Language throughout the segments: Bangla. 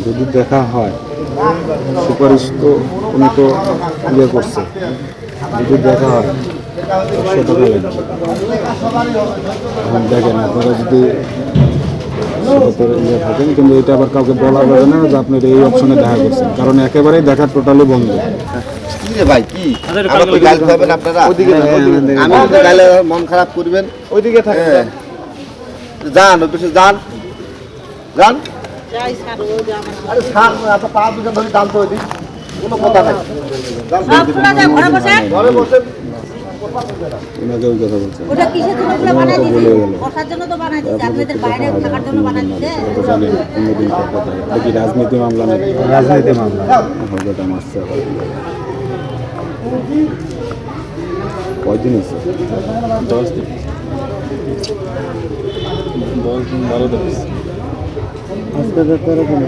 যদি দেখা হয় সুপারিশ তো উনি তো করছে, যদি দেখা হয় 100 টাকা লাগবে। এখন দেখেন আপনারা যদি থাকেন, কিন্তু এটা আবার কাউকে বলা যাবে না যে আপনি এই অপশনে দেখা করছেন, কারণ একেবারেই দেখা টোটালি বন্ধ। ভাই কি মন খারাপ করবেন, ওইদিকে থাকে যান বেশি যান যান। আরে ছাড় আপনার পা দুটো ধরে দাম তো ওইদিক কোনো কথা নাই, ঘরে বসে ওনাকে ওই কথা বলছেন। ওটা কিসের জন্য ওগুলো বানাই দিয়েছে? বসার জন্য তো বানাই দিয়েছে, আপনাদের বাইরে থাকার জন্য বানাই দিয়েছে। জানেন অন্যদিন কথা দেখি রাজনীতি মামলা নাকি রাজনীতি মামলা ওটা মারছে কয়দিন হয়েছে? 10 দিন 12 দিন আজকে 13 দিন।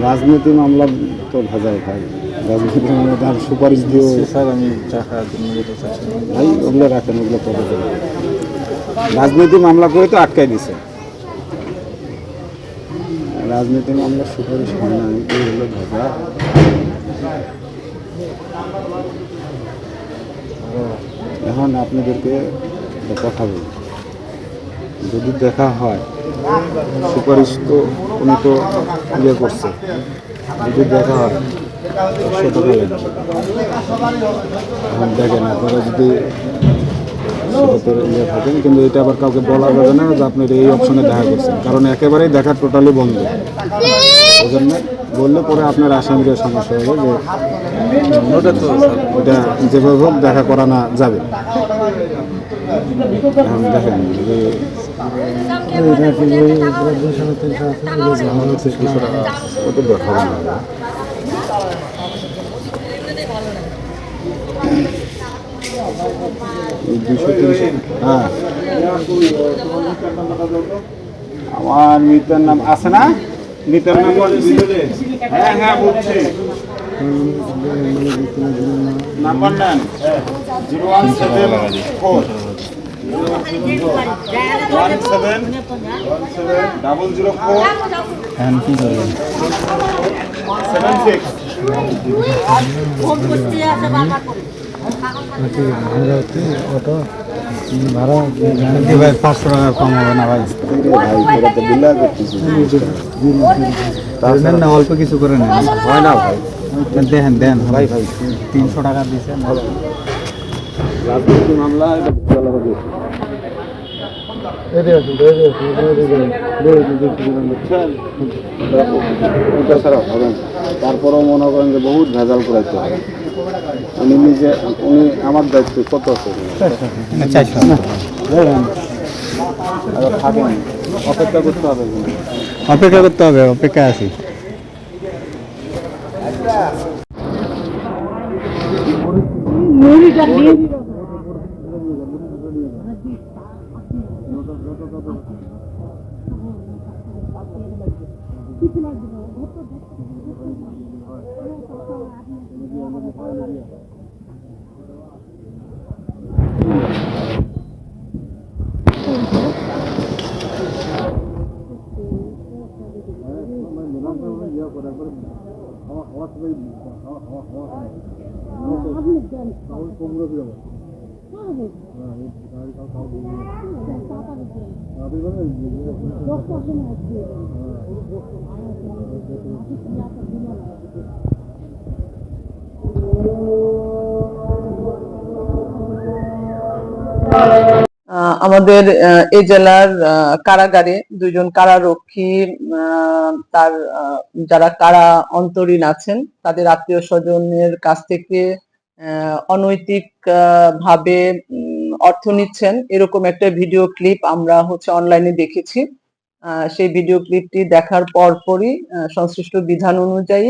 রাজনীতি মামলা তো ভেজাল খাই, রাজনীতি মামলা তার সুপারিশ দিয়েও স্যার আমি টাকা ভাই ওগুলো রাখেন, ওগুলো কত দেবে। রাজনীতি মামলা করে তো আটকাই দিছে, রাজনীতি মামলার সুপারিশ হয় না, এই হলো ভেজা। এখন আপনাদেরকে একটা কথা বলি, যদি দেখা হয় সুপারিশ তো উনি তো করছে, যদি দেখা হয় 100 টাকা লাগবে। এখন দেখেন আপনারা যদি থাকেন, কিন্তু এটা আবার কাউকে বলা যাবে না যে আপনি এই অপশনে দেখা করছেন, কারণ একেবারেই দেখা টোটালি বন্ধ। ওই জন্য বললে পরে আপনার আসামিদের সমস্যা হবে, যে ওটা যেভাবে হোক দেখা করানো যাবে। এখন দেখেন যে ওটা দেখাবো না। হ্যাঁ আমার মিতার নাম আছে না, মিতার নাম হ্যাঁ হ্যাঁ বলছি, নাম্বার নেন 0174 অটো ভাড়া 500 টাকা কম হবে না ভাই? না অল্প কিছু করে নেন, হয় না ভাই, দেখেন দেন ভাই ভাই 300 টাকা দিচ্ছেন। রাজনীতি মামলা ছাড়া হবে না। তারপরেও মনে করেন যে বহুত ভেজাল করাইতে হবে। উনি নিজে উনি আমার দায়িত্ব কত আছে থাকেন, অপেক্ষা করতে হবে, অপেক্ষা করতে হবে, অপেক্ষা আছি। আমাদের এই জেলার কারাগারে 2 জন কারারক্ষী তার যারা কারা অন্তরীণ আছেন তাদের আত্মীয় স্বজনের কাছ থেকে অনৈতিক ভাবে অর্থ নিচ্ছেন, এরকম একটা ভিডিও ক্লিপ আমরা অনলাইনে দেখেছি। সেই ভিডিও ক্লিপটি দেখার পরপরই সংশ্লিষ্ট বিধান অনুযায়ী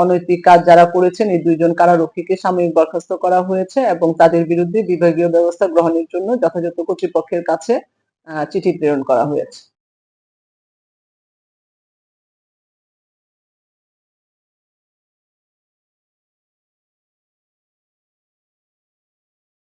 অনৈতিক কাজ যারা করেছেন এই 2 জন কারারক্ষীকে সাময়িক বরখাস্ত করা হয়েছে এবং তাদের বিরুদ্ধে বিভাগীয় ব্যবস্থা গ্রহণের জন্য যথাযথ কর্তৃপক্ষের কাছে চিঠি প্রেরণ করা হয়েছে।